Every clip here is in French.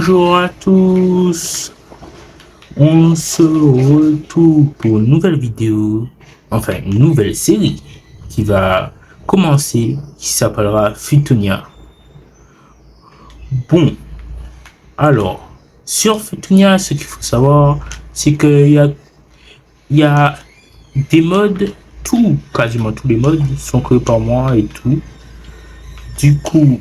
Bonjour à tous, on se retrouve pour une nouvelle vidéo, enfin une nouvelle série qui va commencer, qui s'appellera Futonia. Bon, alors, sur Futonia, ce qu'il faut savoir, c'est qu'il y a des modes, quasiment tous les modes sont créés par moi et tout. Du coup,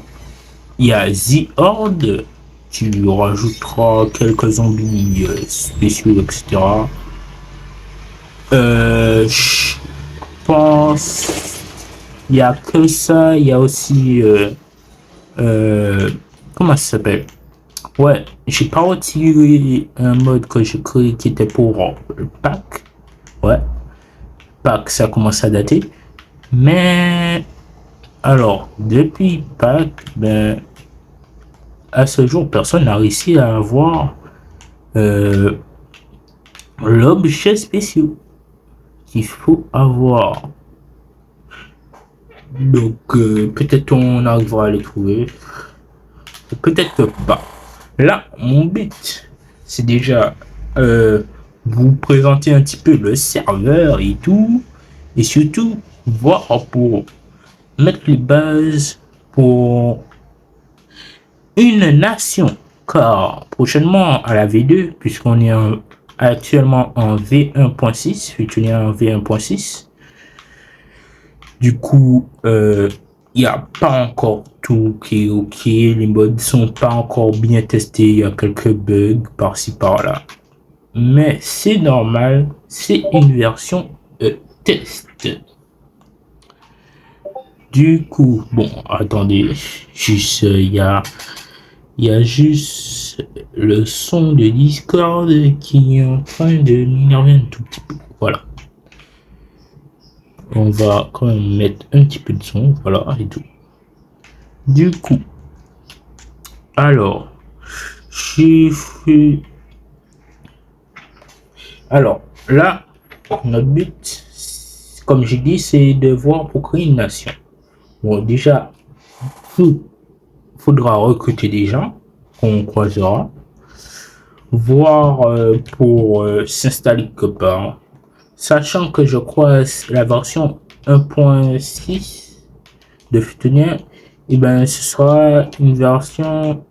il y a The Horde, tu rajouteras quelques zombies spéciaux, etc. Je pense il y a que ça. Il y a aussi comment ça s'appelle? Ouais, j'ai pas retiré un mode que j'ai créé qui était pour le pack. Ouais, pack, ça commence à dater. Mais alors, depuis pack, ben à ce jour, personne n'a réussi à avoir l'objet spécial qu'il faut avoir. Donc, peut-être on arrivera à les trouver. Peut-être pas. Là, mon but, c'est déjà vous présenter un petit peu le serveur et tout. Et surtout, voir pour mettre les bases pour une nation. Car prochainement à la V2, puisqu'on est actuellement en V1.6, Futonia en V1.6. Du coup, il n'y a pas encore tout qui est ok, les modes sont pas encore bien testés, il y a quelques bugs par-ci par-là. Mais c'est normal, c'est une version test. Du coup, bon, attendez, juste, il y a juste le son de Discord qui est en train de m'énerver un tout petit peu. Voilà. On va quand même mettre un petit peu de son, voilà, et tout. Du coup, alors, j'ai fait... Alors, là, notre but, comme j'ai dit, c'est de voir pour créer une nation. Bon, déjà, faudra recruter des gens qu'on croisera, voir pour s'installer quelque part, sachant que je croise la version 1.6 de Futonia, et ben ce sera une version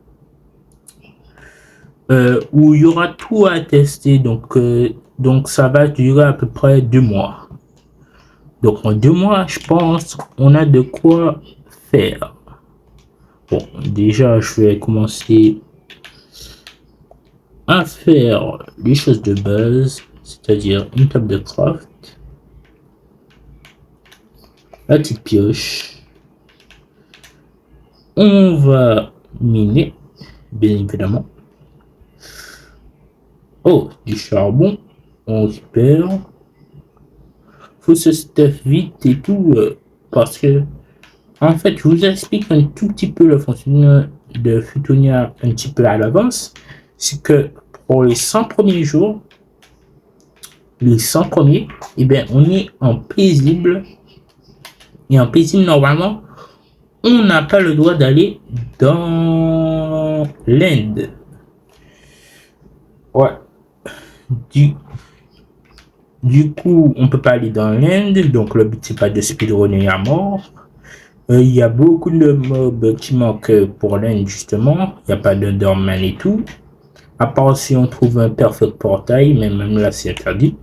où il y aura tout à tester, donc ça va durer à peu près 2 mois. Donc en 2 mois, je pense on a de quoi faire. Bon, déjà je vais commencer à faire les choses de base, c'est-à-dire une table de craft, la petite pioche. On va miner, bien évidemment. Oh, du charbon, on récupère. Faut se stuff vite et tout, parce que en fait, je vous explique un tout petit peu le fonctionnement de Futonia un petit peu à l'avance. C'est que pour les 100 premiers jours, les 100 premiers, et bien on est en paisible. Et en paisible, normalement, on n'a pas le droit d'aller dans l'end. Ouais. Du coup, on peut pas aller dans l'end, donc le but c'est pas de speedrunner à mort. Il y a beaucoup de mobs qui manquent pour l'end justement. Il n'y a pas d'Enderman et tout. À part si on trouve un perfect portail, mais même là c'est interdit.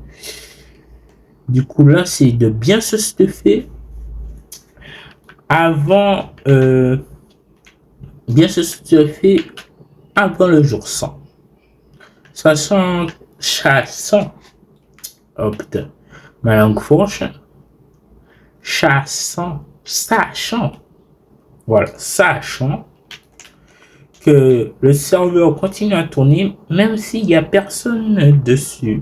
Du coup là c'est de bien se stuffer avant bien se stuffer avant le jour 100. Sachant, oh putain, ma langue fourche, sachant que le serveur continue à tourner même s'il n'y a personne dessus.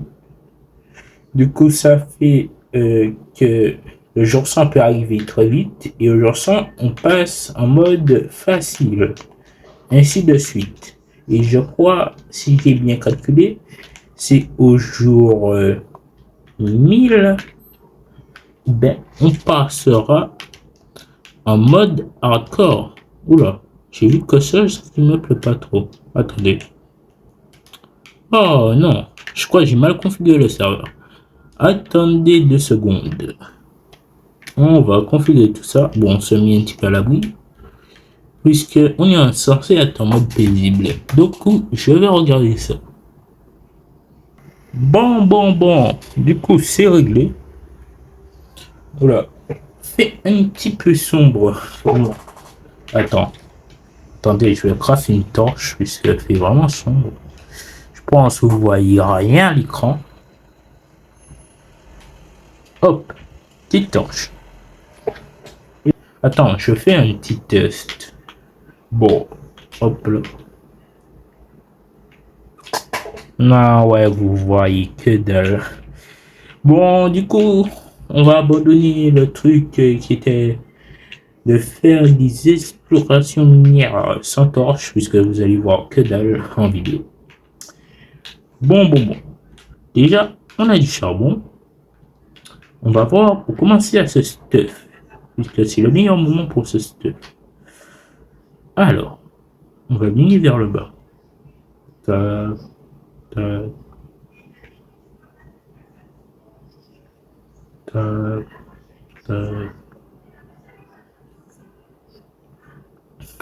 Du coup, ça fait que le jour 100 peut arriver très vite et au jour 100, on passe en mode facile, ainsi de suite. Et je crois, si j'ai bien calculé, c'est au jour 1000, ben, on passera en mode hardcore. Oula, j'ai vu que ça, ce qui me plaît pas trop. Attendez, Oh non, je crois que j'ai mal configuré le serveur. Attendez 2 secondes. On va configurer tout ça. Bon, on se met un petit peu à l'abri. Puisque on est censé être en mode paisible. Donc, je vais regarder ça. Bon. Du coup, c'est réglé. Voilà. C'est un petit peu sombre. Attendez, je vais crafter une torche puisqu'elle fait vraiment sombre. Je pense que vous voyez rien à l'écran. Hop, petite torche. Attends, je fais un petit test. Bon, hop là. Non, ouais, vous voyez que dalle. Bon, du coup, on va abandonner le truc qui était de faire des explorations minières sans torche, puisque vous allez voir que dalle en vidéo. Bon. Déjà, on a du charbon. On va voir pour commencer à ce stuff, puisque c'est le meilleur moment pour ce stuff. Alors, on va venir vers le bas. Tac, tac.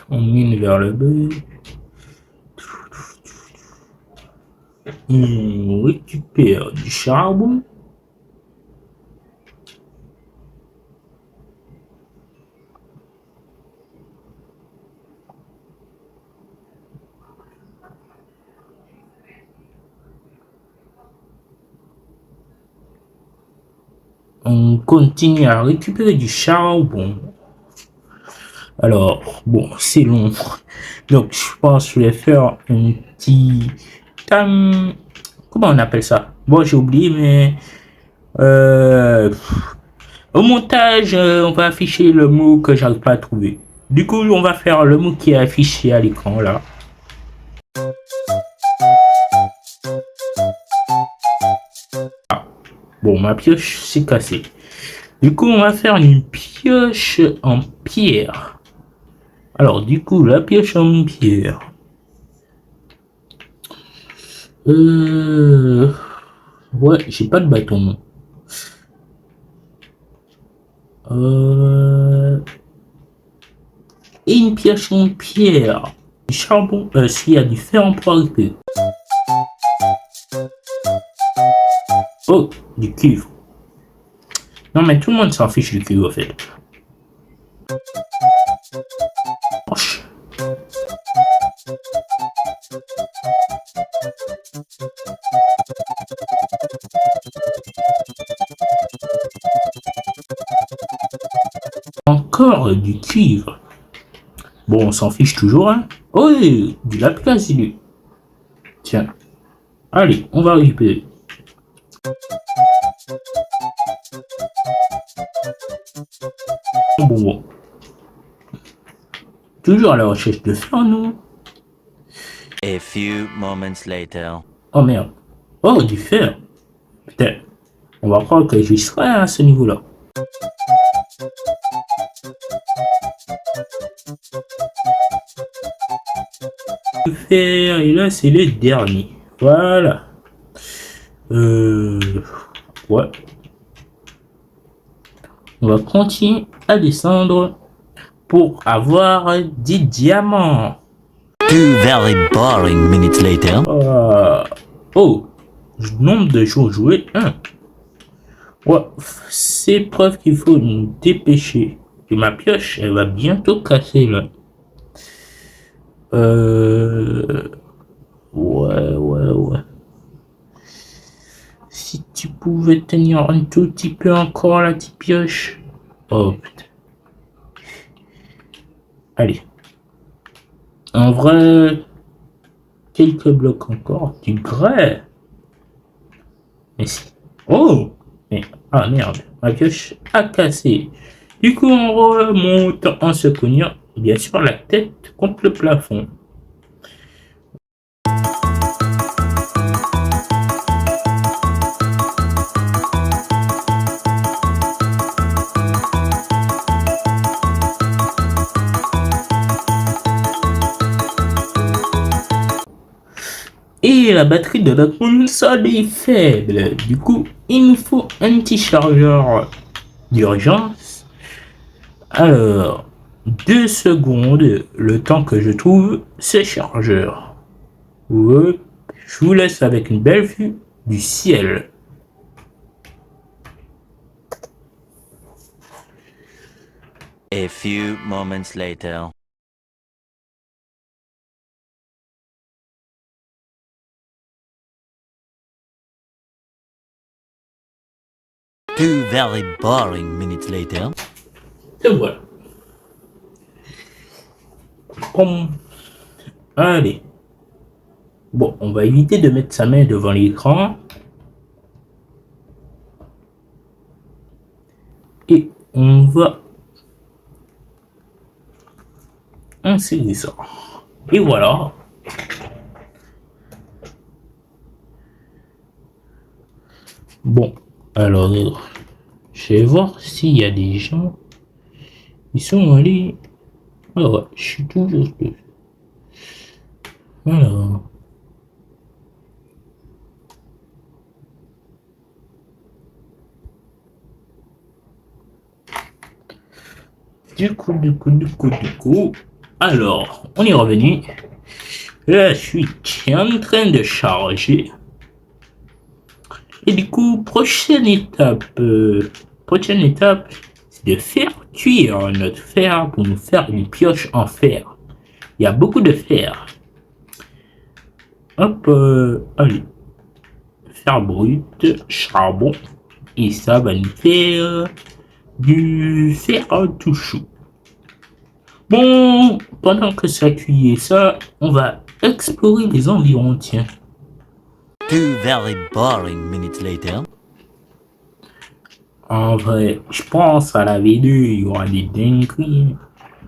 On mine vers le bas. On récupère du charbon. On continue à récupérer du charbon. Alors, bon, c'est long. Donc, je pense que je vais faire un petit... comment on appelle ça? Bon, j'ai oublié, mais... au montage, on va afficher le mot que j'arrive pas à trouver. Du coup, on va faire le mot qui est affiché à l'écran, là. Bon, ma pioche s'est cassée. Du coup, on va faire une pioche en pierre. Alors, du coup, la pioche en pierre. Ouais, j'ai pas de bâton. Et une pioche en pierre. Du charbon, s'il y a du fer en pointe. Oh, du cuivre. Non, mais tout le monde s'en fiche du cuivre, en fait. Encore du cuivre. Bon, on s'en fiche toujours, hein. Oh, du lapis lazuli. Tiens. Allez, on va récupérer. Bon. Toujours à la recherche de fer, nous. A few moments later. Oh merde. Oh, du fer. Putain. On va croire que j'y serai à ce niveau-là. Le fer, et là, c'est le dernier. Voilà. Ouais. On va continuer à descendre pour avoir des diamants. 2 very boring minutes later. Oh, nombre de jours joués 1. Ouais, c'est preuve qu'il faut nous dépêcher. Et ma pioche, elle va bientôt casser là. Ouais. Si tu pouvais tenir un tout petit peu encore la petite pioche. Oh putain. Allez. En vrai, quelques blocs encore. Du grès. Mais si. Oh! Mais, ah merde, ma pioche a cassé. Du coup, on remonte en se cognant, bien sûr, la tête contre le plafond. Et et la batterie de la console est faible. Du coup, il nous faut un petit chargeur d'urgence. Alors, 2 secondes, le temps que je trouve ce chargeur. Ouais, je vous laisse avec une belle vue du ciel. A few moments later. Two very boring minutes later. Et voilà. Comme... Allez. Bon, on va éviter de mettre sa main devant l'écran. Et on va insérer ça. Et voilà. Bon, alors, je vais voir s'il y a des gens qui sont allés. Ah ouais, je suis toujours dessus. Alors. Du coup. Alors, on est revenu. La suite est en train de charger. Et du coup, prochaine étape, c'est de faire cuire notre fer pour nous faire une pioche en fer. Il y a beaucoup de fer. Hop, allez. Fer brut, charbon. Et ça va nous faire du fer tout chaud. Bon, pendant que ça cuit ça, on va explorer les environs, tiens. Two very boring minutes later. En vrai, je pense à la V2, il y aura des dingueries.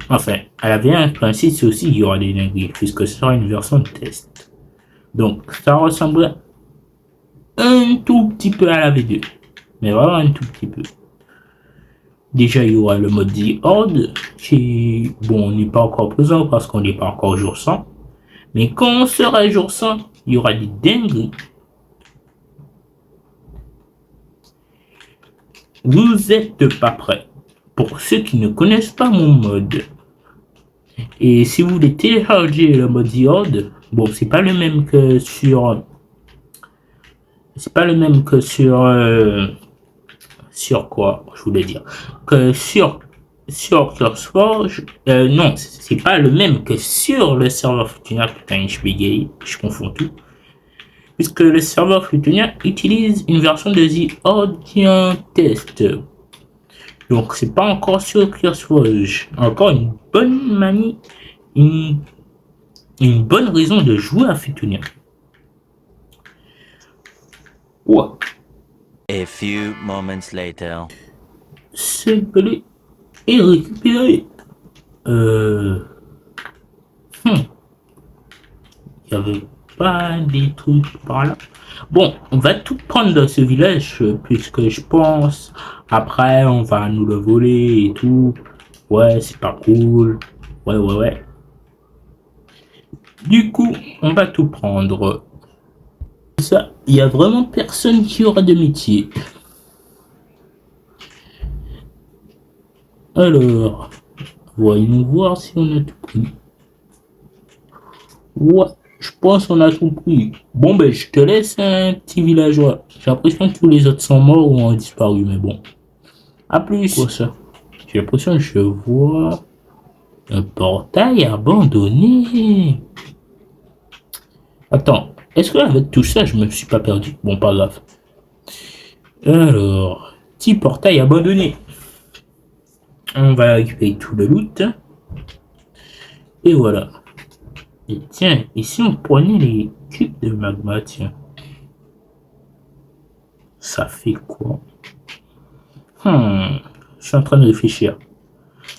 Enfin, à la V1.6 aussi, il y aura des dingueries, puisque ce sera une version de test. Donc, ça ressemble un tout petit peu à la V2. Mais vraiment un tout petit peu. Déjà, il y aura le mode The Horde, qui, bon, n'est pas encore présent parce qu'on n'est pas encore jour 100. Mais quand on sera jour 100, il y aura des dingueries. Vous êtes pas prêts. Pour ceux qui ne connaissent pas mon mode, et si vous voulez télécharger le mode The Horde, bon, c'est pas le même que sur... sur quoi, je voulais dire, que sur CurseForge, non, c'est pas le même que sur le serveur Futuna, putain, je suis gay, je confonds tout, puisque le serveur Futuna utilise une version de The Horde qui est en test, donc c'est pas encore sur CurseForge. Encore une bonne manie, une bonne raison de jouer à Futuna. Ouais. A few moments later. Simpler et récupérer. Il y avait pas des trucs par là. Bon, on va tout prendre dans ce village puisque je pense après on va nous le voler et tout. Ouais, c'est pas cool. Ouais. Du coup, on va tout prendre. Ça, il y a vraiment personne qui aura de métier. Alors, voyons voir si on a tout pris. Ouais, je pense qu'on a tout pris. Bon, ben, je te laisse un petit villageois. J'ai l'impression que tous les autres sont morts ou ont disparu, mais bon. A plus. Quoi ça? J'ai l'impression que je vois un portail abandonné. Attends, est-ce que avec tout ça, je me suis pas perdu? Bon, pas grave. Alors, petit portail abandonné. On va récupérer tout le loot. Et voilà. Et tiens, ici on prenait les cubes de magma, tiens. Ça fait quoi? Je suis en train de réfléchir.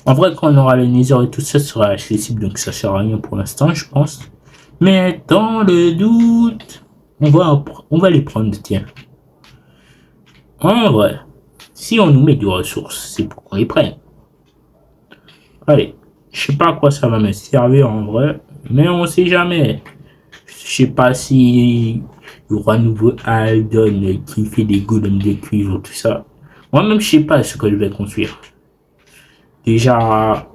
En vrai, quand on aura le Nether et tout ça sera accessible, donc ça sert à rien pour l'instant, je pense. Mais dans le doute, on va les prendre, tiens. En vrai, si on nous met des ressources, c'est pour qu'on les prenne. Allez, je sais pas à quoi ça va me servir en vrai, mais on sait jamais. sais pas si il y aura un nouveau Aldon qui fait des golems de cuivre, tout ça. Moi-même, je sais pas ce que je vais construire. Déjà,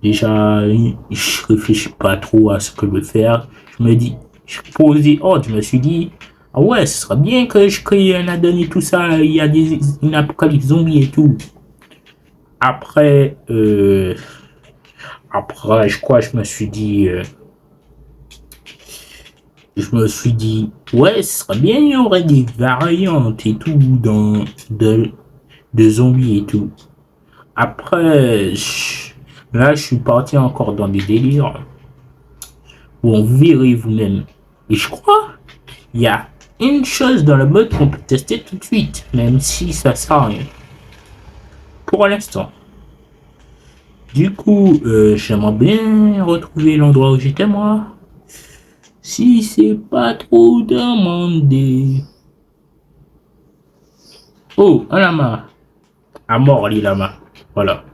je réfléchis pas trop à ce que je veux faire. Je me dis, je posais ordre, je me suis dit, ah ouais, ce serait bien que je crée un addon et tout ça. Il y a une apocalypse zombie et tout. Après, je me suis dit, ouais, ce serait bien, il y aurait des variantes et tout de zombies et tout. Après, là, je suis parti encore dans des délires. Bon, vous verrez vous-même. Et je crois, il y a une chose dans le mode qu'on peut tester tout de suite, même si ça sert à rien. Pour l'instant. Du coup, j'aimerais bien retrouver l'endroit où j'étais moi. Si c'est pas trop demandé. Oh, un lama. À mort, les lamas. Voilà.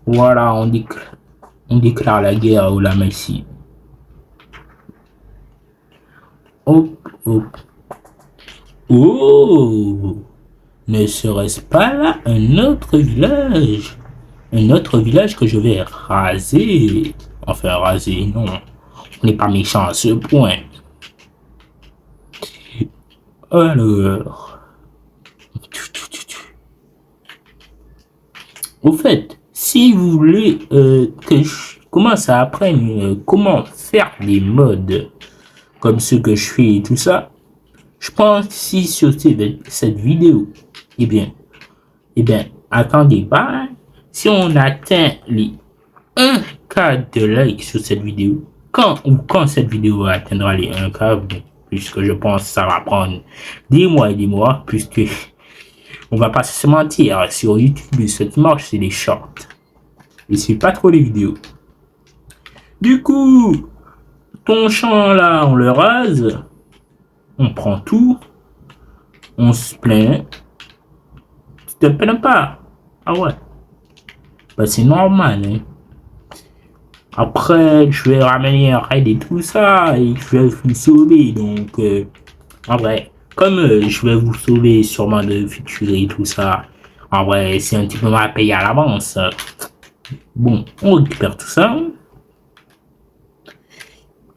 Voilà, on déclare la guerre au lama ici. Hop, hop. Oh! Ne serait-ce pas là un autre village? Un autre village que je vais raser. Enfin, raser, non. On n'est pas méchant à ce point. Alors. Au fait, si vous voulez que je commence à apprendre comment faire des mods comme ceux que je fais et tout ça, je pense si sur cette vidéo, eh bien, attendez pas, si on atteint les 1K de likes sur cette vidéo, quand cette vidéo atteindra les 1K, puisque je pense que ça va prendre des mois et des mois, puisque on va pas se mentir, sur YouTube, ce qui marche, c'est les shorts. Et c'est pas trop les vidéos. Du coup, ton champ là, on le rase, on prend tout, on se plaint. Tu te plains pas? Ah ouais. Bah c'est normal, hein. Après, je vais ramener un raid et tout ça, et je vais vous sauver, donc, en vrai, comme je vais vous sauver sûrement de futur et tout ça, en vrai, c'est un petit peu mal payé à l'avance. Bon, on récupère tout ça.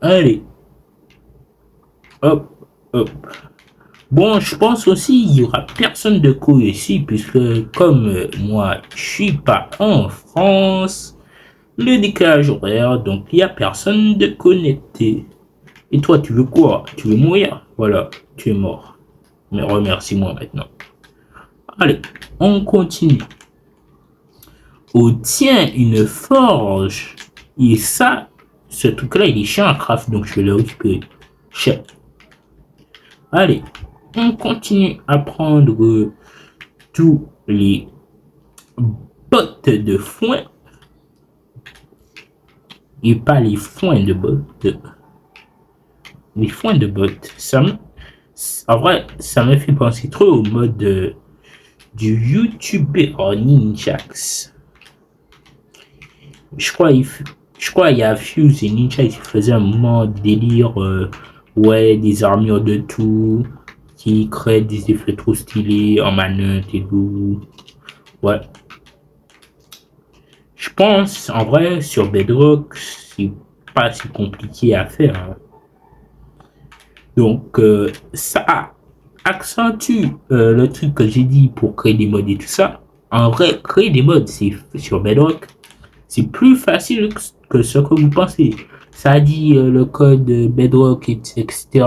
Allez. Hop, hop. Bon, je pense aussi il y aura personne de co ici, puisque comme moi, je suis pas en France, le décalage horaire, donc il n'y a personne de connecté. Et toi, tu veux quoi? Tu veux mourir? Voilà, tu es mort. Mais remercie-moi maintenant. Allez, on continue. Oh tiens, une forge. Et ça, ce truc-là, il est chiant à craft, donc je vais le récupérer. Chef. Allez, on continue à prendre tous les bottes de foin. Et pas les foins de bottes. Les foins de bottes. En vrai, ça me fait penser trop au mode du YouTuber Ninjax. Je crois il y a Fuse et Ninja qui faisaient un moment délire, ouais, des armures de tout, qui créent des effets trop stylés en manette et tout. Ouais. Je pense, en vrai, sur Bedrock, c'est pas si compliqué à faire. Hein. Donc, ça accentue le truc que j'ai dit pour créer des mods et tout ça. En vrai, créer des mods, c'est sur Bedrock, c'est plus facile que ce que vous pensez. Ça dit le code Bedrock, etc.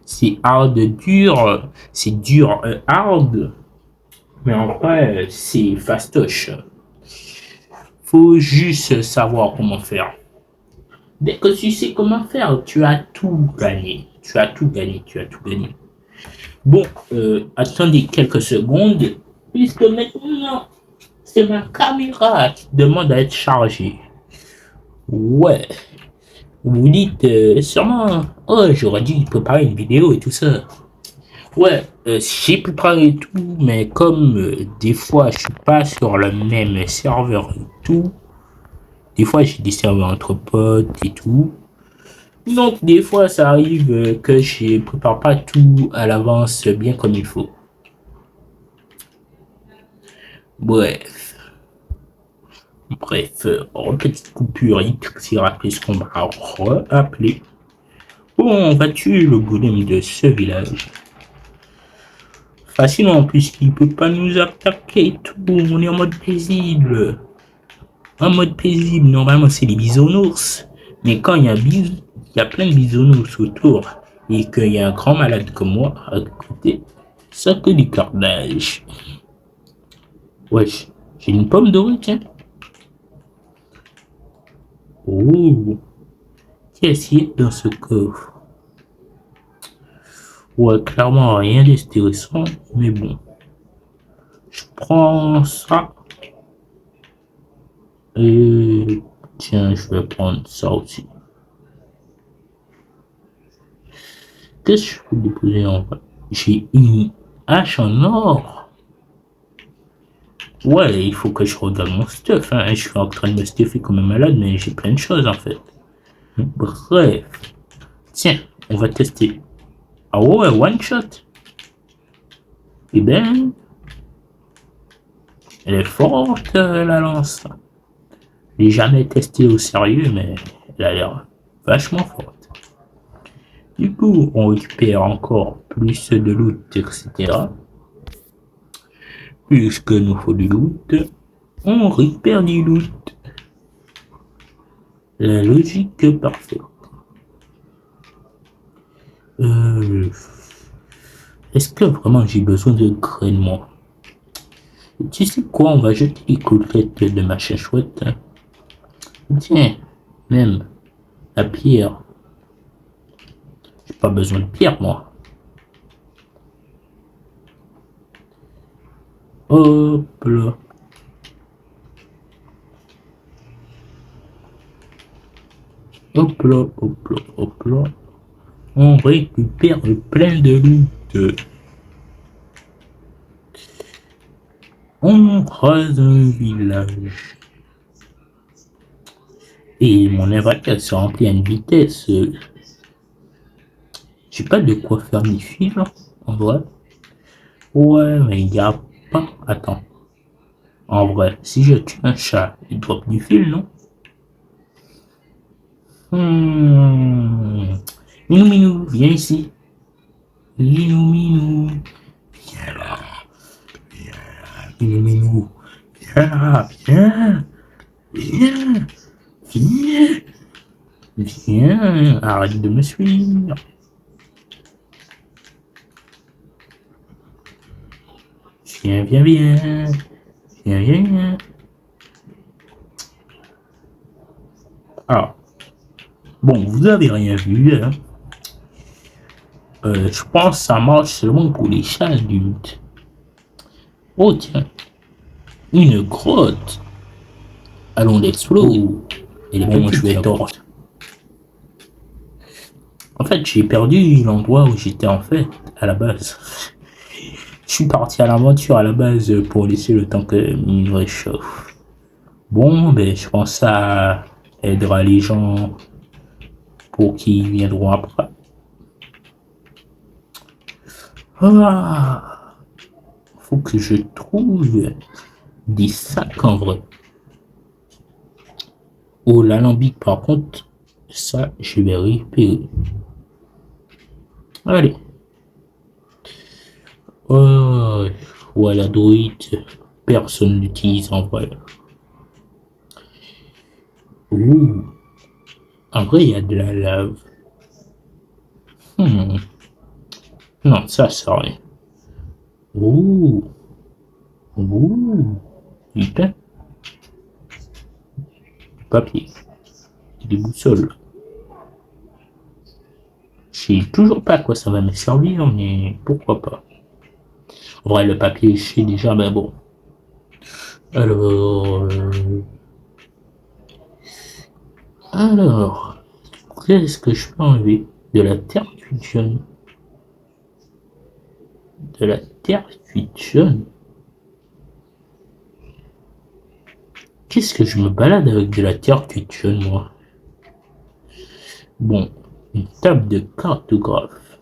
C'est hard dur, c'est dur hard. Mais en vrai, c'est fastoche. Faut juste savoir comment faire. Dès que tu sais comment faire, tu as tout gagné. Tu as tout gagné. Bon, attendez quelques secondes, puisque maintenant, c'est ma caméra qui demande à être chargée. Ouais. Vous dites sûrement, oh, j'aurais dû préparer une vidéo et tout ça. Ouais, j'ai préparé tout, mais comme des fois je suis pas sur le même serveur et tout, Des fois, j'ai des serveurs entre potes et tout. Donc, des fois, ça arrive que je prépare pas tout à l'avance bien comme il faut. Bref. Bref, petite coupure ici rappeler ce qu'on va rappeler. Bon, on va tuer le golem de ce village. Facilement, puisqu'il peut pas nous attaquer et tout. On est en mode paisible. En mode paisible, normalement, c'est les bisounours. Mais quand il y a plein de bisounours autour et qu'il y a un grand malade comme moi à côté, ça que du carnage. Wesh, j'ai une pomme dorée, tiens. Oh, qu'est-ce qu'il y a dans ce coffre? Ouais, clairement rien d'intéressant, mais bon. Je prends ça. Et tiens, je vais prendre ça aussi. Qu'est-ce que je peux déposer en vrai? J'ai une hache en or. Ouais, il faut que je regarde mon stuff. Hein. Je suis en train de me stuffer comme un malade, mais j'ai plein de choses en fait. Bref. Tiens, on va tester. Ah ouais, one shot. Eh ben, elle est forte la lance. Je l'ai jamais testé au sérieux, mais elle a l'air vachement forte. Du coup, on récupère encore plus de loot, etc. Puisque nous faut du loot, on récupère du loot. La logique parfaite. Est-ce que vraiment j'ai besoin de graines, moi? Tu sais quoi, on va jeter les coquettes de ma chouette. Hein. Tiens, même la pierre. J'ai pas besoin de pierre, moi. Hop là. Hop là, hop là, hop là. On récupère plein de loot. On croise un village. Et mon inventaire se remplit à une vitesse. J'ai pas de quoi faire mes fils, en vrai. Ouais, mais il y a pas. Attends. En vrai, si je tue un chat, il drop du fil, non? Minou, minou, viens ici. Minou, minou. Viens là. Viens. Minou, minou. Viens là. Viens. Viens. Viens. Viens. Arrête de me suivre. Viens, viens, viens. Viens, viens, viens. Ah. Bon, vous avez rien vu, hein. Je pense que ça marche seulement pour les chats adultes. Oh tiens, une grotte. Allons l'explorer. Et les bon, je vais tort. En fait, j'ai perdu l'endroit où j'étais en fait, à la base. Je suis parti à l'aventure à la base pour laisser le temps que me réchauffe. Bon, ben, je pense que ça aidera les gens pour qui viendront après. Ah, faut que je trouve des sacs en vrai. Oh, l'alambic par contre, ça, je vais récupérer. Allez. Oh, ouais, la druide, personne l'utilise en vrai. Ouh. En vrai, il y a de la lave. Non, ça sert à rien. Ouh. Ouh. Putain. Du papier. Des boussoles. Je sais toujours pas à quoi ça va me servir, mais pourquoi pas. En vrai, le papier, je sais déjà, mais bon. Alors, qu'est-ce que je peux enlever? De la terre cuite jaune. De la terre cuite jaune. Qu'est-ce que je me balade avec de la terre cuite jaune, moi? Bon, une table de cartographe.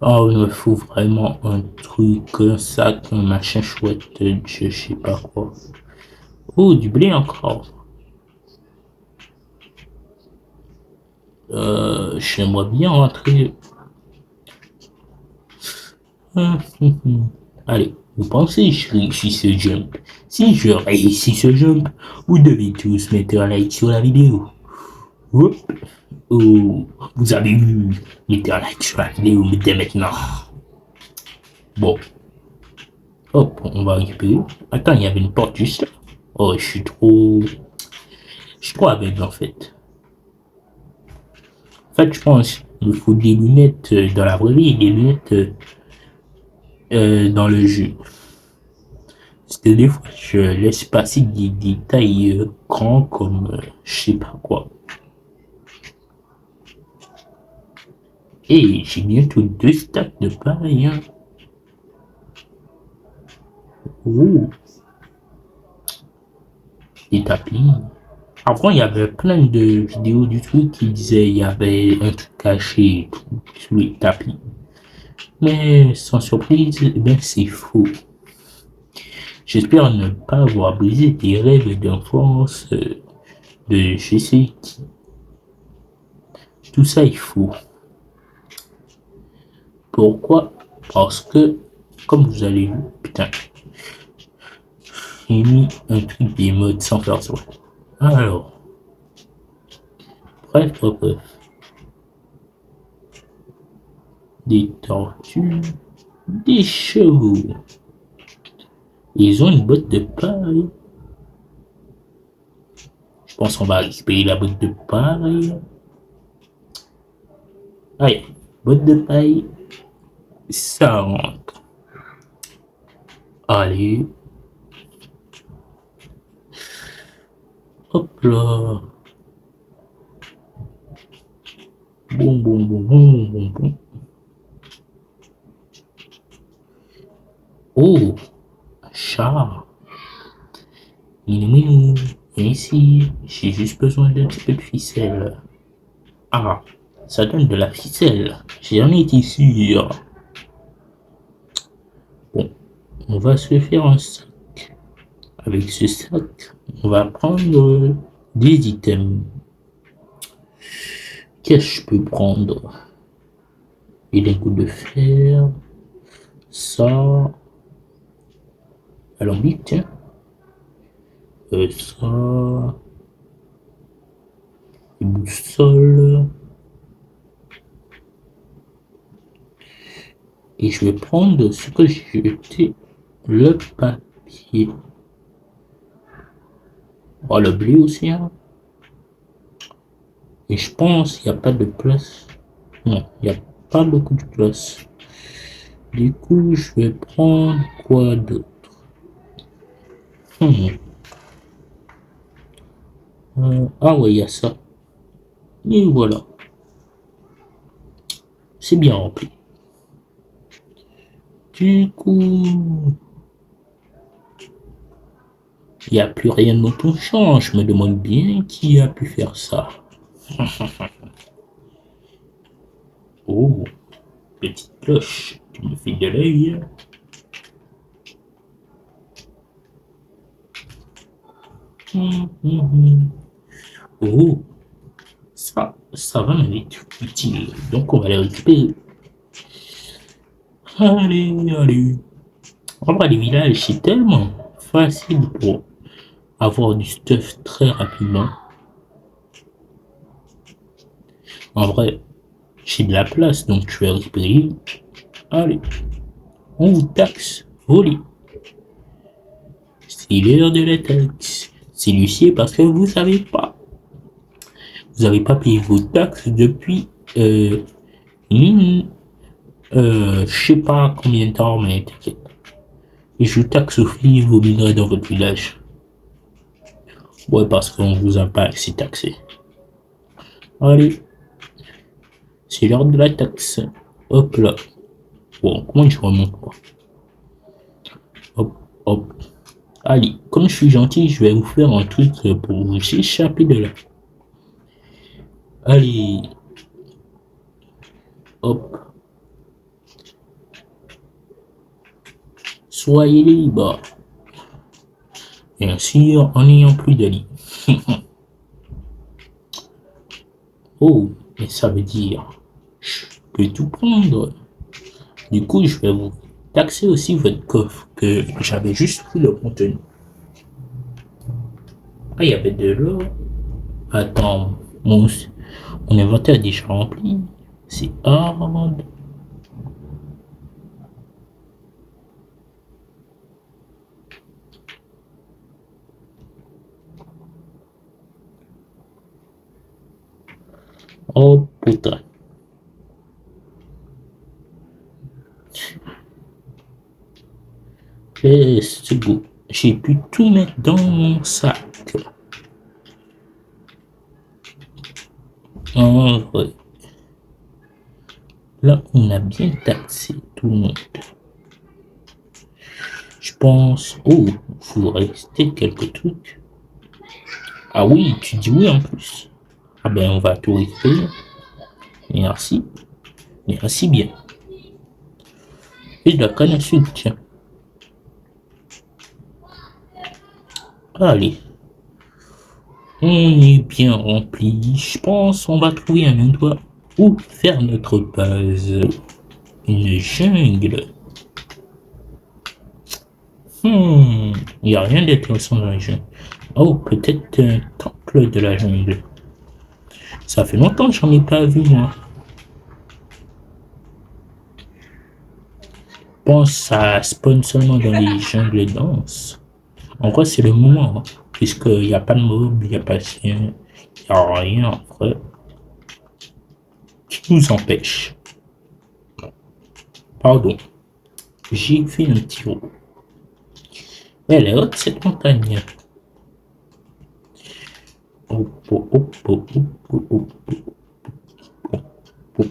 Oh, il me faut vraiment un truc, un sac, un machin chouette, je sais pas quoi. Oh, du blé encore. J'aimerais bien rentrer. Allez, vous pensez que je réussis ce jump? Si je réussis ce jump, vous devez tous mettre un like sur la vidéo. Hop. Oh, vous avez vu, mettez un like sur la vidéo dès maintenant. Bon, hop, on va récupérer. Attends, il y avait une porte juste là. Oh, je suis trop aveugle en fait. En fait, je pense qu'il me faut des lunettes dans la vraie vie et des lunettes dans le jeu. Parce que des fois, je laisse passer des détails grands comme je sais pas quoi. Et j'ai bientôt 2 stacks de pareil. Hein. Oh, des tapis. Avant, il y avait plein de vidéos du truc qui disaient il y avait un truc caché et tout sous les tapis. Mais sans surprise, eh ben, c'est faux. J'espère ne pas avoir brisé tes rêves d'enfance de je sais qui. Tout ça est faux. Pourquoi? Parce que, comme vous allez vu, putain, j'ai mis un truc des modes sans faire ça. Alors, bref. Des tortues, des chevaux. Ils ont une botte de paille. Je pense qu'on va récupérer la botte de paille. Allez, botte de paille. Ça rentre. Allez. Hop là. Bon. Oh, chat. Minou. Et ici, j'ai juste besoin d'un petit peu de ficelle. Ah, ça donne de la ficelle. J'en étais sûr. Bon, on va se faire un sac. Avec ce sac, on va prendre des items. Qu'est-ce que je peux prendre? Et des coups de fer. Ça. Alambic, tiens. Ça. Des boussoles. Et je vais prendre ce que j'ai jeté, le papier. Oh, le blé aussi, hein. Et je pense qu'il n'y a pas de place. Non, il n'y a pas beaucoup de place. Du coup, je vais prendre quoi d'autre? Ah ouais, il y a ça. Et voilà. C'est bien rempli. Du coup, il n'y a plus rien dans ton champ. Je me demande bien qui a pu faire ça. Oh, petite cloche, tu me fais de l'œil. Oh, ça va m'être utile. Donc on va les récupérer. Allez. En vrai, les villages, c'est tellement facile pour avoir du stuff très rapidement. En vrai, j'ai de la place, donc je vais récupérer. Allez, on vous taxe, voler. C'est l'heure de la taxe. C'est l'huissier parce que vous savez pas. Vous n'avez pas payé vos taxes depuis je sais pas combien de temps, mais t'inquiète. Et je taxe au fil vos minerais dans votre village. Ouais, parce qu'on vous a pas assez taxé. Allez. C'est l'heure de la taxe. Hop là. Bon, comment je remonte quoi? Hop. Allez, comme je suis gentil, je vais vous faire un truc pour vous échapper de là. Allez, hop, soyez libre. Bien sûr, en n'ayant plus de lit. Oh, mais ça veut dire, je peux tout prendre. Du coup, je vais vous taxer aussi votre coffre que j'avais juste pris le contenu. Ah, il y avait de l'or. Attends, mon inventaire est déjà rempli. C'est hard. Oh putain. C'est beau. J'ai pu tout mettre dans mon sac. En vrai. Là, on a bien taxé tout le monde. Je pense... Oh, il faut rester quelques trucs. Ah oui, tu dis oui en plus. Ah ben, on va tout récupérer. Merci. Merci bien. Et de la canne à sucre, tiens. Allez. On est bien rempli. Je pense on va trouver un endroit où faire notre base. Une jungle. Il n'y a rien d'intéressant dans la jungle. Oh, peut-être un temple de la jungle. Ça fait longtemps que j'en ai pas vu, moi. Je pense que ça spawn seulement dans les jungles denses. En vrai, c'est le moment, hein, puisqu'il n'y a pas de mob, il n'y a pas de chien, il n'y a rien, en vrai, qui nous empêche. Pardon, j'ai fait un petit haut. Elle est haute, cette montagne. Hop, hop, hop, hop, hop, hop, hop.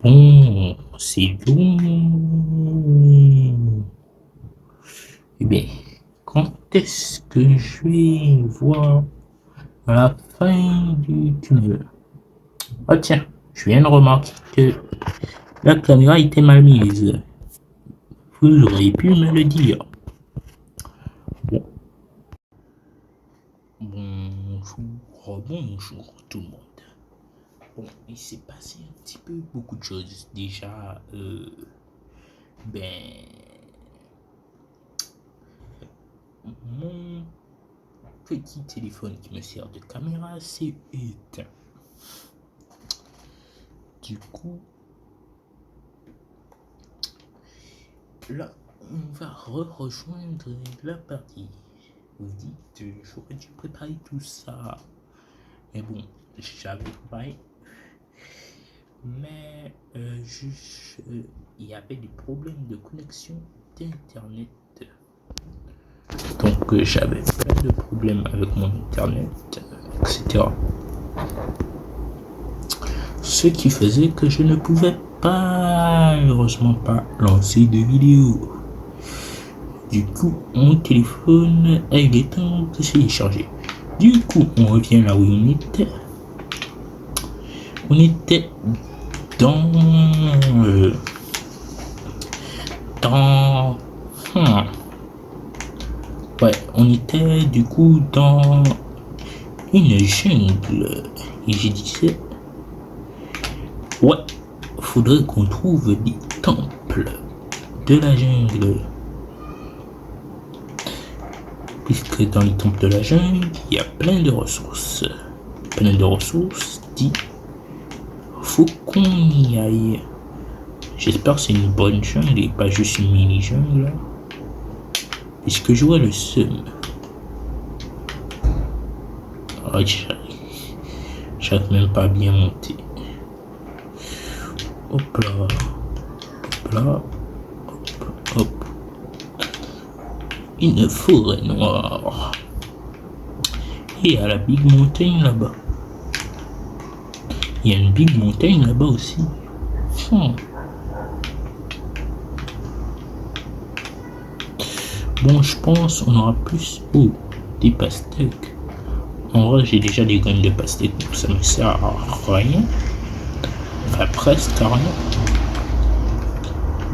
Bon, c'est long. Eh bien, quand est-ce que je vais voir la fin du tunnel? Oh tiens, je viens de remarquer que la caméra était mal mise. Vous auriez pu me le dire. Bon. Bonjour tout le monde. Bon, il s'est passé un petit peu beaucoup de choses. Déjà, mon petit téléphone qui me sert de caméra s'est éteint. Du coup, là, on va rejoindre la partie. Vous dites, j'aurais dû préparer tout ça. Mais bon, j'avais préparé. Mais il y avait des problèmes de connexion d'internet. Donc j'avais plein de problèmes avec mon internet, etc. Ce qui faisait que je ne pouvais pas, heureusement pas, lancer de vidéos. Du coup, mon téléphone a eu le temps de se décharger. Du coup, on revient là où on était. On était dans... Ouais, on était du coup dans une jungle. Et je disais... Ouais, faudrait qu'on trouve des temples de la jungle. Puisque dans les temples de la jungle, il y a plein de ressources. Plein de ressources dit... Faut qu'on y aille. J'espère que c'est une bonne jungle et pas juste une mini jungle. Puisque je vois le seum. Oh, j'arrive même pas à bien monter. Hop là. Hop là. Hop, hop. Une forêt noire. Et à la Big Mountain là-bas. Il y a une Big Mountain là-bas aussi. Bon, je pense on aura plus... Oh, des pastèques. En vrai, j'ai déjà des graines de pastèques, donc ça me sert à rien. Enfin, presque à rien.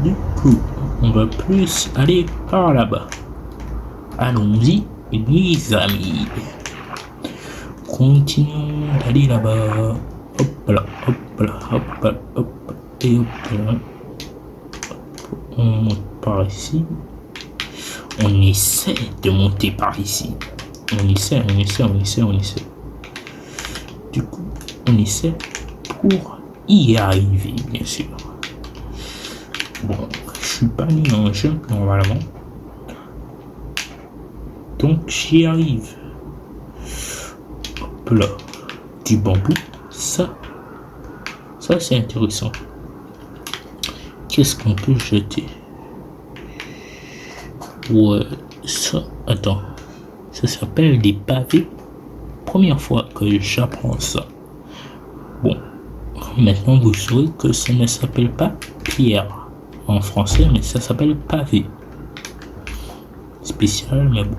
Du coup, on va plus aller par là-bas. Allons-y, les amis. Continuons d'aller là-bas. Hop là, hop là, hop là, hop là, et hop là. On monte par ici. On essaie de monter par ici. On essaie. Du coup, on essaie pour y arriver, bien sûr. Bon, je suis pas mis en jump normalement. Donc j'y arrive. Hop là. Du bambou. Ça c'est intéressant. Qu'est-ce qu'on peut jeter? Ouais, ça. Attends. Ça s'appelle des pavés. Première fois que j'apprends ça. Bon. Maintenant vous saurez que ça ne s'appelle pas pierre en français, mais ça s'appelle pavé. Spécial, mais bon.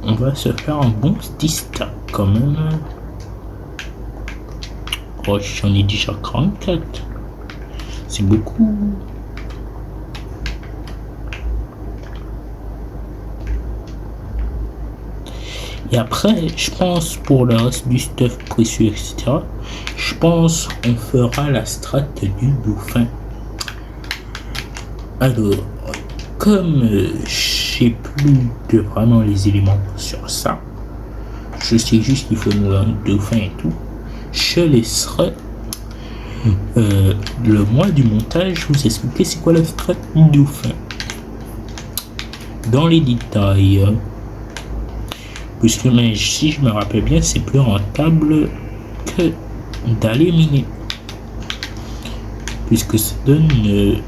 On va se faire un bon petit stack quand même. Oh, j'en ai déjà 44. C'est beaucoup. Et après, je pense pour le reste du stuff précieux, etc. Je pense on fera la strat du dauphin. Alors, comme je sais plus de vraiment les éléments sur ça, je sais juste qu'il faut nous un dauphin et tout. Je laisserai le mois du montage vous expliquer c'est quoi la strat du dauphin dans les détails. Puisque mais, si je me rappelle bien, c'est plus rentable que d'aller miner. Puisque ça donne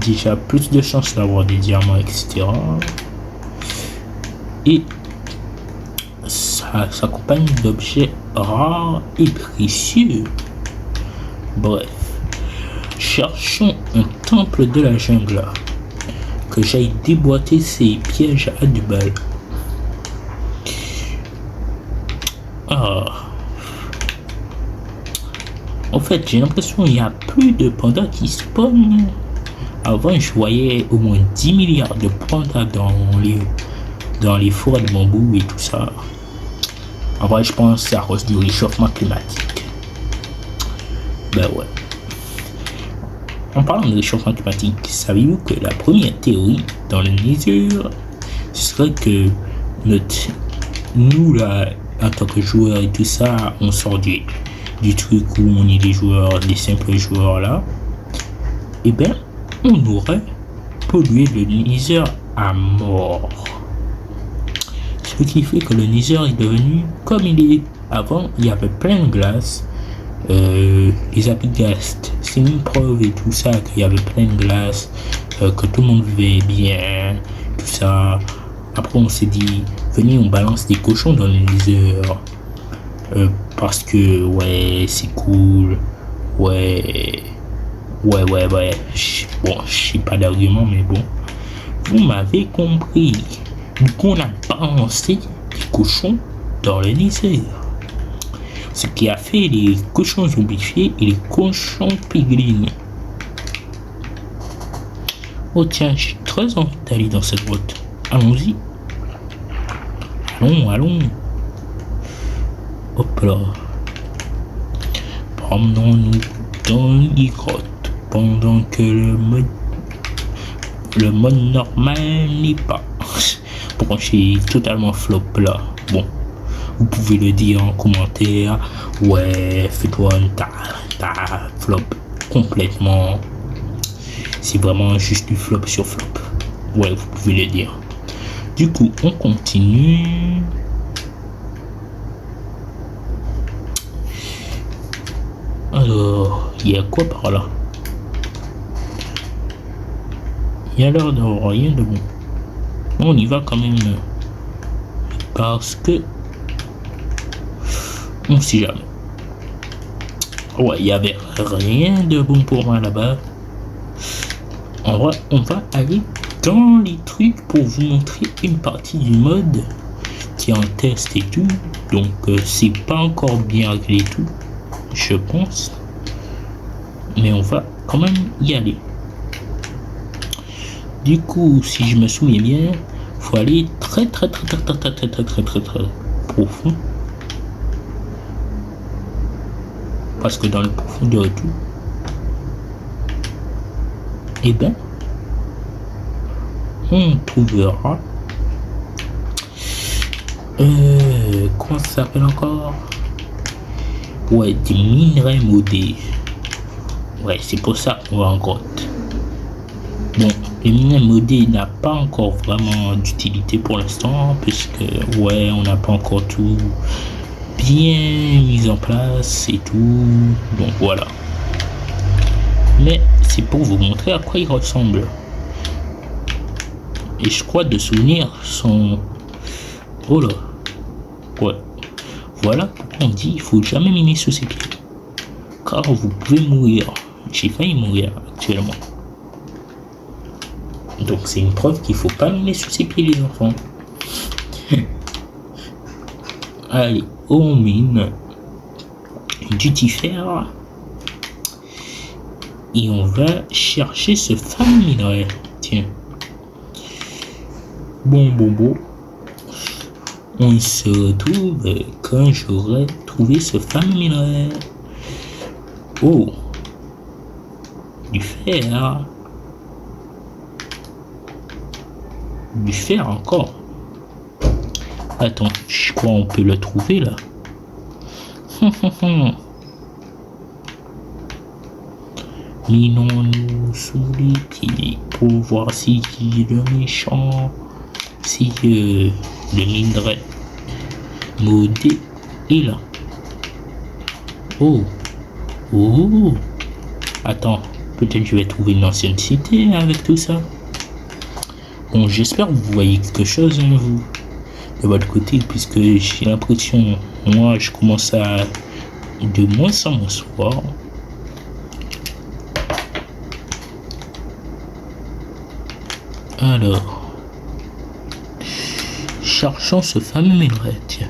déjà plus de chances d'avoir des diamants, etc. Et ça s'accompagne d'objets rares et précieux. Bref. Cherchons un temple de la jungle. Que j'aille déboîter ces pièges à du bal. Ah. En fait, j'ai l'impression qu'il n'y a plus de pandas qui spawnent. Avant, je voyais au moins 10 milliards de pandas dans les forêts de bambou et tout ça. En vrai, je pense que c'est à cause du réchauffement climatique. Ben ouais. En parlant de réchauffement climatique, savez-vous que la première théorie dans le Nether, ce serait que nous là, en tant que joueurs et tout ça, on sort du truc où on est des joueurs, des simples joueurs là, et ben on aurait pollué le Nether à mort. Ce qui fait que le Nether est devenu comme il est avant. Il y avait plein de glace, les apigastes, c'est une preuve et tout ça qu'il y avait plein de glace, que tout le monde vivait bien, tout ça. Après on s'est dit, venez on balance des cochons dans le Nether, parce que ouais c'est cool, ouais. Bon, je sais pas d'argument, mais bon, vous m'avez compris. Du coup, on a balancé des cochons dans le Nether. Ce qui a fait les cochons zombifiés et les cochons piglins. Oh tiens, j'ai très envie d'aller dans cette grotte. Allons-y. Allons. Hop là. Promenons-nous dans les grottes pendant que le mode normal n'est pas. Pourquoi je suis totalement flop là? Bon, vous pouvez le dire en commentaire. Ouais, fais-toi ta flop complètement. C'est vraiment juste du flop sur flop. Ouais, vous pouvez le dire. Du coup, on continue. Alors, il y a quoi par là? Il y a l'air d'avoir rien de bon. On y va quand même. Parce que on sait jamais. Ouais, il y avait rien de bon pour moi là-bas. En vrai, on va aller dans les trucs pour vous montrer une partie du mode qui est en test et tout. Donc c'est pas encore bien réglé tout, je pense. Mais on va quand même y aller. Du coup, si je me souviens bien, faut aller très profond. Parce que dans le profondeur et tout, eh ben, on trouvera comment ça s'appelle encore? Ouais, des minerais modés. Ouais, c'est pour ça qu'on va en grotte. Bon, les minerais modés n'a pas encore vraiment d'utilité pour l'instant, puisque ouais, on n'a pas encore tout bien mis en place et tout. Donc voilà. Mais c'est pour vous montrer à quoi il ressemble. Et je crois de souvenir son... Oh là. Ouais. Voilà pourquoi on dit il faut jamais miner sous ses pieds. Car vous pouvez mourir. J'ai failli mourir actuellement. Donc c'est une preuve qu'il faut pas miner sous ses pieds les enfants. Allez, on mine du diffère. Et on va chercher ce fameux minerai. Tiens. Bon. On se retrouve quand j'aurai trouvé ce fameux minerai. Oh. Du fer. Du fer encore. Attends, je crois qu'on peut le trouver là. Minons-nous sous les pieds pour voir si le méchant, si le minerai modé est là. Oh. Attends, peut-être je vais trouver une ancienne cité avec tout ça. Bon, j'espère que vous voyez quelque chose, hein, vous, de votre côté, puisque j'ai l'impression, moi, je commence à de moins en moins soir. Alors, cherchons ce fameux minerai, tiens.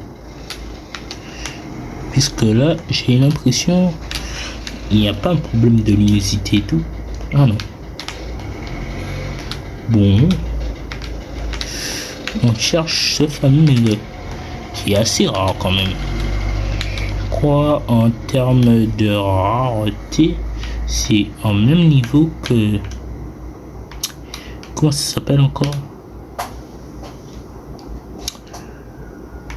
Puisque là, j'ai l'impression il n'y a pas un problème de luminosité et tout. Ah non. Bon. On cherche ce fameux minerai qui est assez rare quand même. Je crois en termes de rareté, c'est en même niveau que... Comment ça s'appelle encore?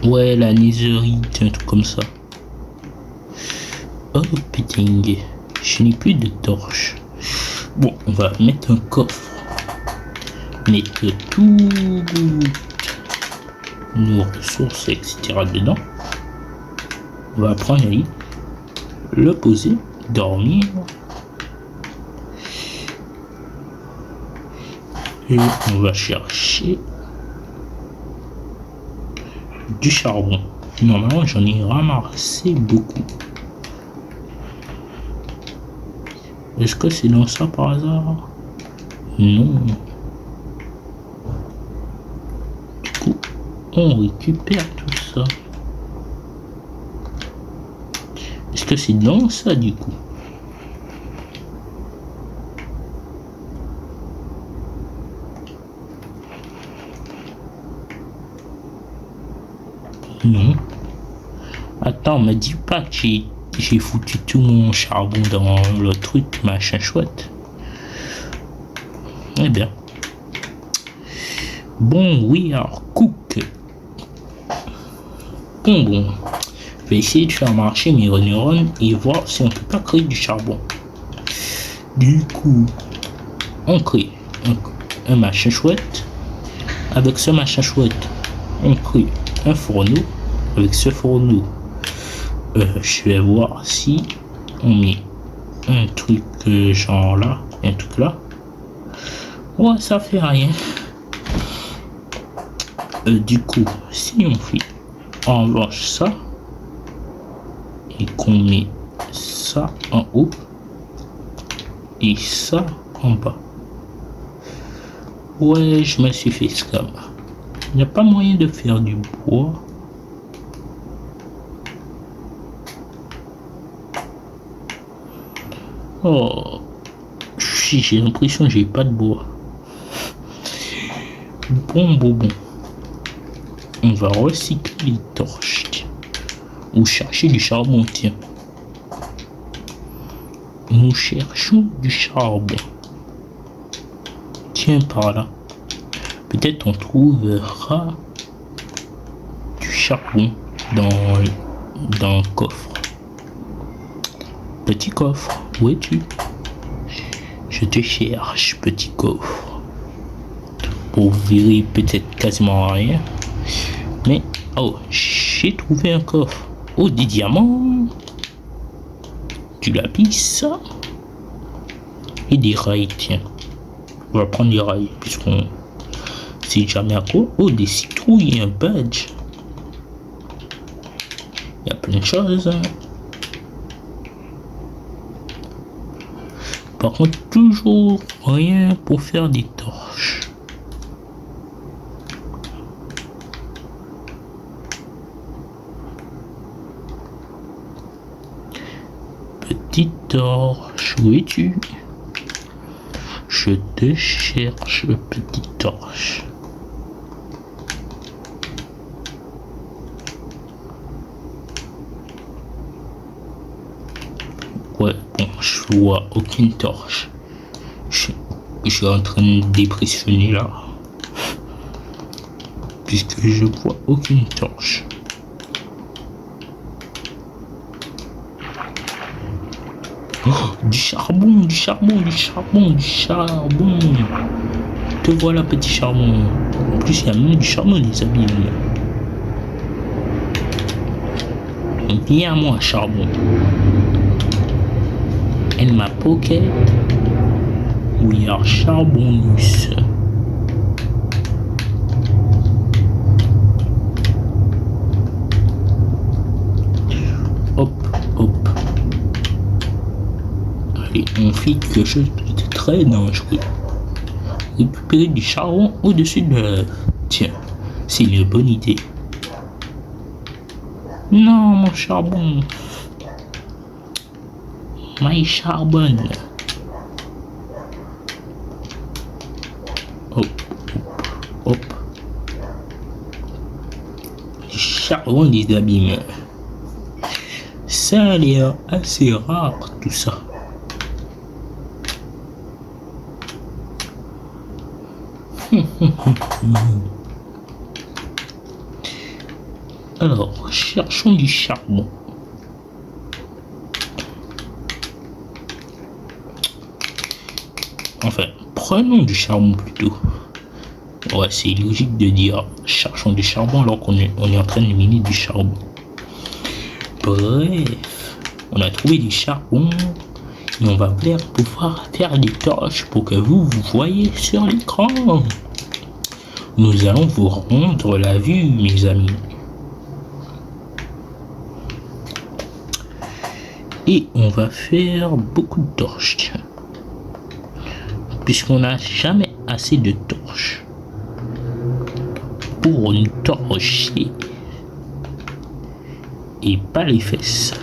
Ouais, la netherite, un truc comme ça. Oh putain, je n'ai plus de torche. Bon, on va mettre un coffre. Mettre toutes nos ressources, etc. dedans. On va prendre un lit, le poser, dormir. Et on va chercher du charbon. Normalement, j'en ai ramassé beaucoup. Est-ce que c'est dans ça par hasard? Non. Du coup, on récupère tout ça. Est-ce que c'est dans ça du coup? Non. Attends, me dis pas que j'ai foutu tout mon charbon dans le truc, machin chouette. Eh bien. Bon, oui, alors, cook. Bon. Je vais essayer de faire marcher mes neurones et voir si on peut pas créer du charbon. Du coup, on crée un machin chouette. Avec ce machin chouette, on crée un fourneau. Avec ce fourneau, je vais voir si on met un truc genre là, un truc là. Ouais, ça fait rien. Du coup, si on fait en revanche ça et qu'on met ça en haut et ça en bas, Ouais, je me suis fait scam. Il n'y a pas moyen de faire du bois. Oh, j'ai l'impression que j'ai pas de bois. Bon. On va recycler les torches. Tiens. Ou chercher du charbon, tiens. Nous cherchons du charbon. Tiens, par là. Peut-être on trouvera du charbon dans le coffre. Petit coffre, où es-tu? Je te cherche, petit coffre. Pour virer peut-être quasiment rien. Mais, oh, j'ai trouvé un coffre. Oh, des diamants. Du lapis. Et des rails, tiens. On va prendre des rails, puisqu'on sait jamais à quoi. Oh, des citrouilles et un badge. Il y a plein de choses. Par contre, toujours rien pour faire des torches. Petite torche, où es-tu? Je te cherche, petite torche. Ouais, bon, je vois aucune torche. Je suis en train de dépressionner là. Puisque je vois aucune torche. Oh, du charbon. Te voilà, petit charbon. En plus, il y a même du charbon, les amis. Viens à moi, charbon. In my pocket, we are charbonus. Hop. Allez, on fait quelque chose de très dangereux. Récupérer du charbon au-dessus de... Tiens, c'est une bonne idée. Non, mon charbon. My charbon. Hop. Le charbon des abîmes. Ça a l'air assez rare, tout ça. Alors, cherchons du charbon. Enfin, prenons du charbon plutôt. Ouais, c'est logique de dire cherchons du charbon alors qu'on est en train de miner du charbon. Bref, on a trouvé du charbon et on va pouvoir faire des torches pour que vous voyez sur l'écran. Nous allons vous rendre la vue, mes amis. Et on va faire beaucoup de torches, tiens. Puisqu'on n'a jamais assez de torches pour une torcher et pas les fesses.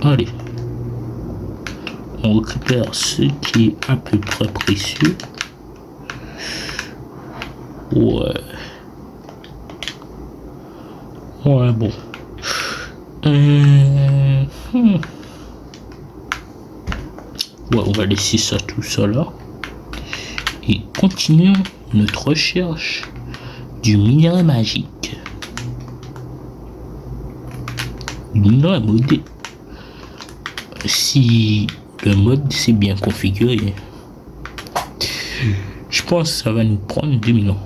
Allez, on récupère ce qui est à peu près précieux. Ouais, bon. Ouais, on va laisser ça tout ça là. Et continuons notre recherche du minerai magique. Du minerai modé. Si le mode c'est bien configuré, je pense que ça va nous prendre 2000 ans.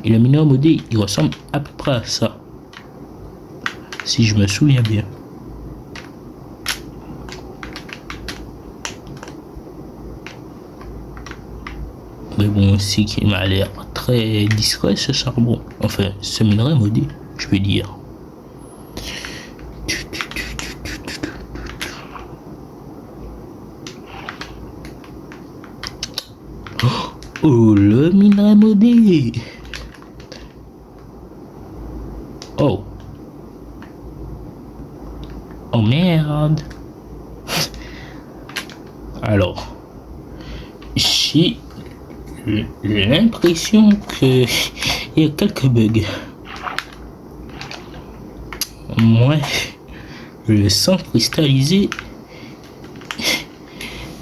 Et le minerai modé, il ressemble à peu près à ça. Si je me souviens bien. Mais bon, c'est qu'il m'a l'air très discret ce charbon. Enfin, ce minerai modé, je veux dire. Oh, le minerai modé. Oh. Oh merde. Alors, j'ai l'impression que il y a quelques bugs. Moi, le sang cristallisé,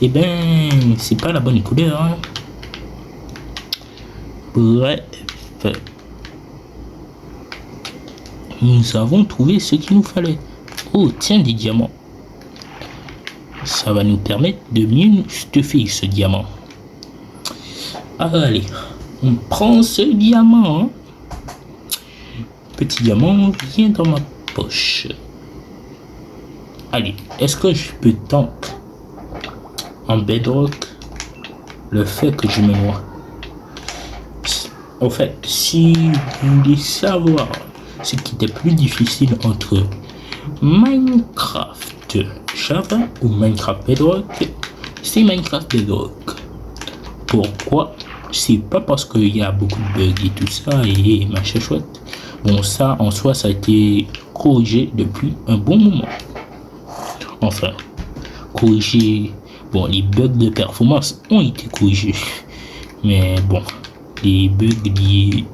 eh ben, c'est pas la bonne couleur. Hein. Bref, nous avons trouvé ce qu'il nous fallait. Oh, tiens, des diamants. Ça va nous permettre de mieux stuffer ce diamant. Allez, on prend ce diamant. Hein. Petit diamant vient dans ma poche. Allez, est-ce que je peux tenter en bedrock le fait que je me noie? En fait, si vous voulez savoir ce qui était plus difficile entre Minecraft Java ou Minecraft Bedrock, c'est Minecraft Bedrock. Pourquoi? C'est pas parce qu'il y a beaucoup de bugs et tout ça et machin chouette. Bon, ça en soi, ça a été corrigé depuis un bon moment. Enfin, corrigé. Bon, les bugs de performance ont été corrigés. Mais bon, les bugs liés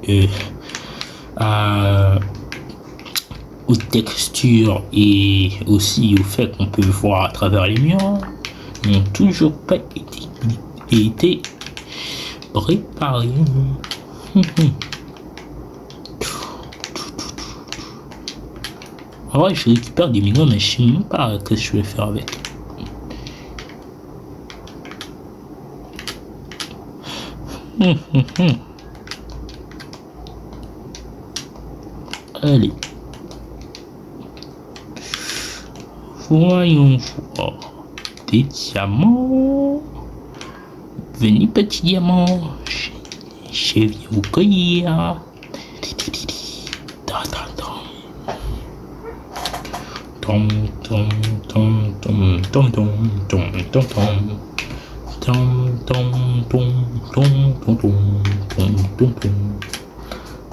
aux textures et aussi au fait qu'on peut voir à travers les murs n'ont toujours pas été préparés. En vrai, je récupère des minerais, mais je sais même pas ce que je vais faire avec. Allez. Voyons voir. Des diamants. Venez, petit diamant. Je viens vous cueillir. Tom, tom, tom, tom, tom, tom, tom, tom, tom. Tom, tom, tom, tom, tom, tom, tom, tom, tom.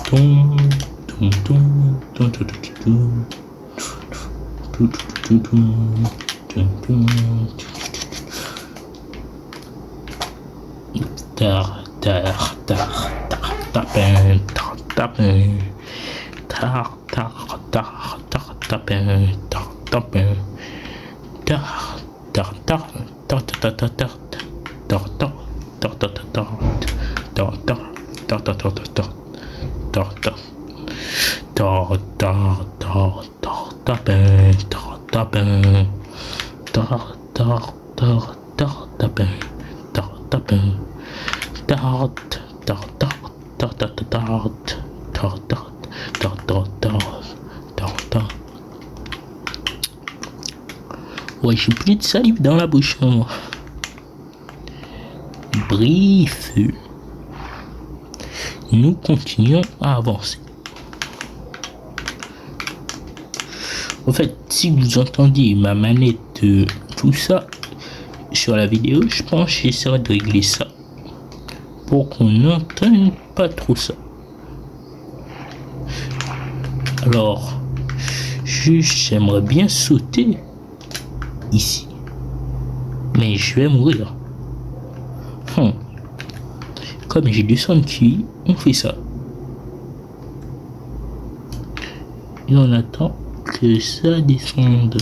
Tom, tom, tom, tom, tom, tom, tom. Tar, tar, tar, tar, tapin, tar, tapin. Tar, tar, tar, tar, tapin, tar, tapin. Tar, tar, tar, tar, tar, tar, tar. Tar tar tar tar tar tar tar tar tar tar tar tar tar tar tar tar tapin tar tapin tar tar tar tar tapin tar tapin tar tar tar tar tar tar tar tar tar tar tar. Ouais, j'ai plus de salive dans la bouche, moi. Bref, nous continuons à avancer. En fait, si vous entendez ma manette, tout ça sur la vidéo, je pense que j'essaierai de régler ça pour qu'on n'entende pas trop ça. Alors, j'aimerais bien sauter ici, mais je vais mourir. Comme j'ai du sang qui, on fait ça. Et on attend que ça descende.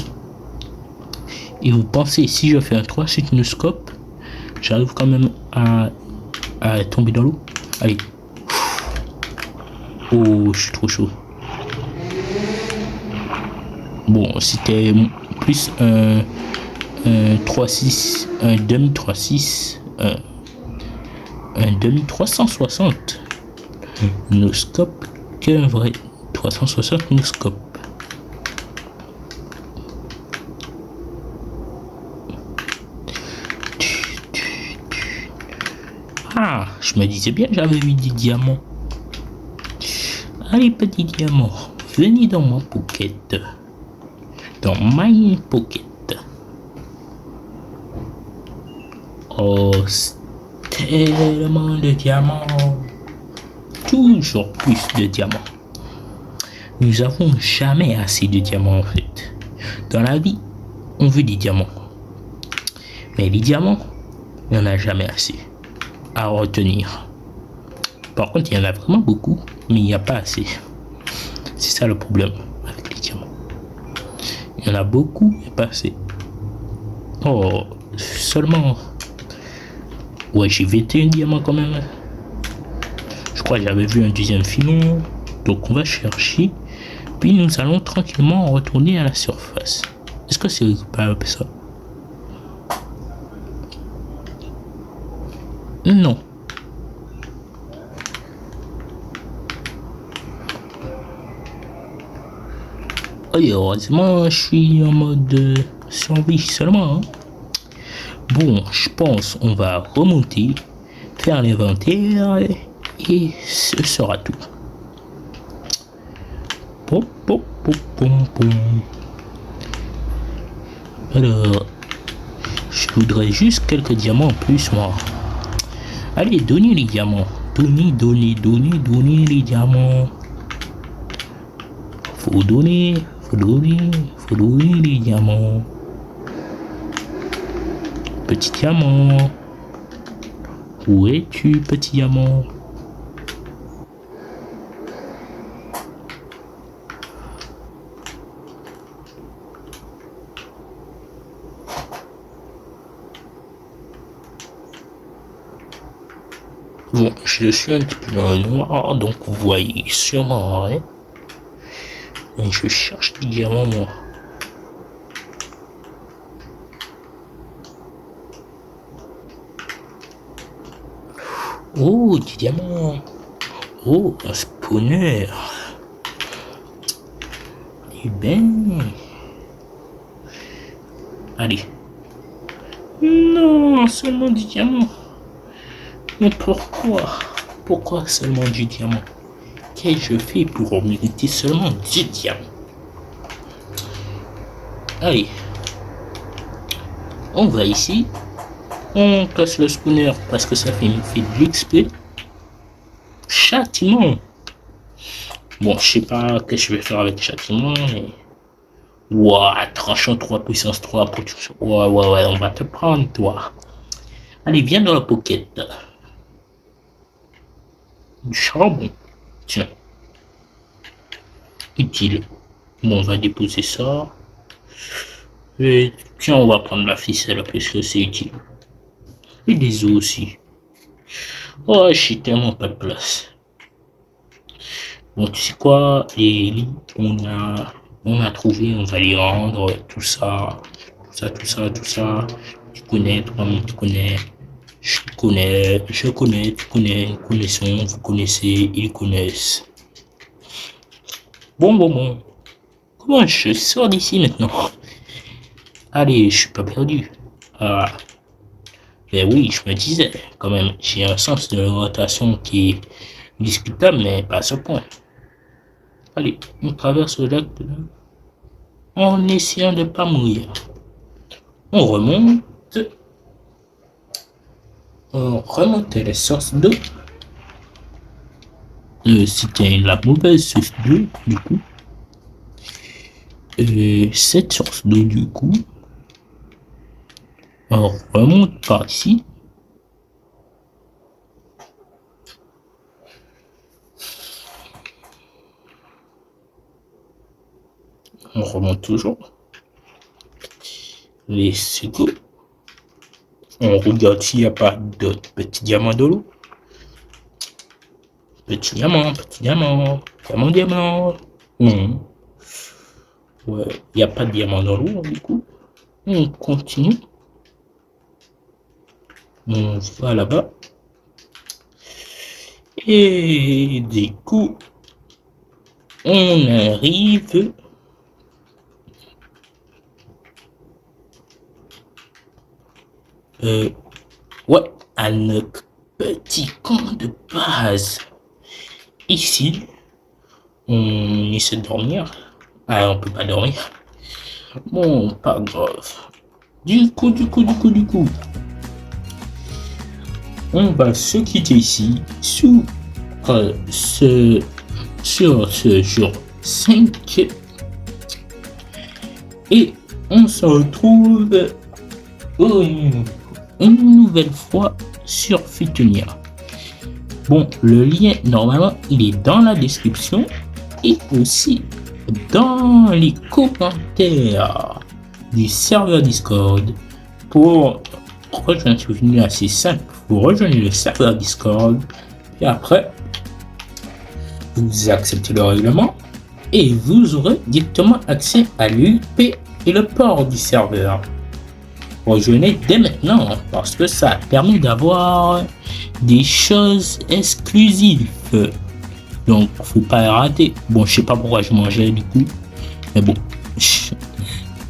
Et vous pensez, si je fais un 3 noscope, j'arrive quand même à tomber dans l'eau. Allez. Oh, je suis trop chaud. Bon, c'était plus un 3-6, un demi 3-6, un demi 360 noscope qu'un vrai 360 noscope. Ah, je me disais bien que j'avais eu des diamants. Allez, petit diamant, venez dans mon pocket. Dans my pocket. Oh, step. tellement de diamants. Toujours plus de diamants. Nous avons jamais assez de diamants en fait. Dans la vie, on veut des diamants. Mais les diamants, il n'y en a jamais assez à retenir. Par contre, il y en a vraiment beaucoup, mais il n'y a pas assez. C'est ça le problème avec les diamants. Il y en a beaucoup, mais pas assez. Oh, seulement... Ouais, j'ai 21 diamants quand même. Je crois que j'avais vu un deuxième filon. Donc on va chercher. Puis nous allons tranquillement retourner à la surface. Est-ce que c'est récupérable ça? Non. Oh, heureusement, je suis en mode survie seulement. Hein. Bon, je pense on va remonter, faire l'inventaire et ce sera tout. Pom, pom, pom, pom, pom. Alors, je voudrais juste quelques diamants en plus, moi. Allez, donnez les diamants. Donnez les diamants. Faut donner les diamants. Petit diamant. Où es-tu, petit diamant? Bon, je suis un petit peu dans le noir, donc vous voyez sûrement rien. Mais je cherche des diamants, moi. Oh, des diamants. Oh, un spawner. Eh ben... Allez. Non, seulement du diamant. Mais pourquoi? Pourquoi seulement du diamant? Qu'ai-je fait pour mériter seulement du diamant? Allez. On va ici. On casse le spawner parce que ça fait de l'XP. Châtiment. Bon, je sais pas ce que je vais faire avec châtiment, mais... Ouah, tranchant 3 puissance 3 production. Ouais, on va te prendre, toi. Allez, viens dans la pocket. Du charbon. Tiens. Utile. Bon, on va déposer ça. Et tiens, on va prendre la ficelle parce que c'est utile. Et des os aussi. Oh, j'ai tellement pas de place. Bon, tu sais quoi, les lits, on a trouvé, on va les rendre, tout ça. Tu connais, toi-même, tu connais. Je connais, tu connais, nous connaissons, vous connaissez, ils connaissent. Bon. Comment je sors d'ici maintenant? Allez, je suis pas perdu. Ah. Ben oui, je me disais, quand même, j'ai un sens de rotation qui est discutable, mais pas à ce point. Allez, on traverse le lac en essayant de ne pas mourir. On remonte les sources d'eau. C'était la mauvaise source d'eau, du coup. Cette source d'eau, du coup, on remonte par ici. On remonte toujours. Les secours. On regarde s'il n'y a pas d'autres petits diamants de l'eau. Petit diamant. Ouais, il n'y a pas de diamant dans l'eau, du coup. On continue. On va là-bas. Et du coup, on arrive ouais, à notre petit camp de base. Ici, on essaie de dormir. Ah, on peut pas dormir. Bon, pas grave. Du coup. on va se quitter ici sur ce jour 5 et on se retrouve une nouvelle fois sur Futunia. Bon, le lien normalement il est dans la description et aussi dans les commentaires du serveur Discord. Pour rejoindre Futunia, c'est simple, vous rejoignez le serveur Discord et après vous acceptez le règlement et vous aurez directement accès à l'UP et le port du serveur. Rejoignez dès maintenant parce que ça permet d'avoir des choses exclusives. Donc faut pas rater. Bon, je sais pas pourquoi je mangeais du coup, mais bon.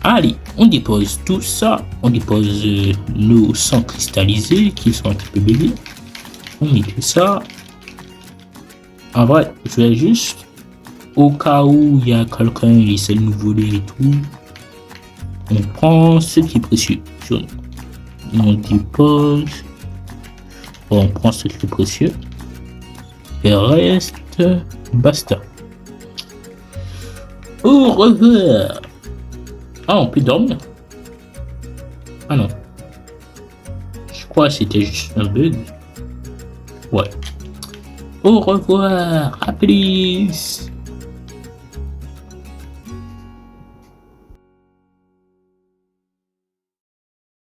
Allez, on dépose tout ça. On dépose nos sangs cristallisés qui sont un petit peu bébés. On met tout ça. En vrai, je vais juste au cas où il y a quelqu'un qui essaie de nous voler et tout. On prend ce qui est précieux. On dépose. On prend ce qui est précieux. Et reste, basta. Au revoir. Ah, on peut dormir. Ah non. Je crois que c'était juste un bug. Ouais. Au revoir. À plus.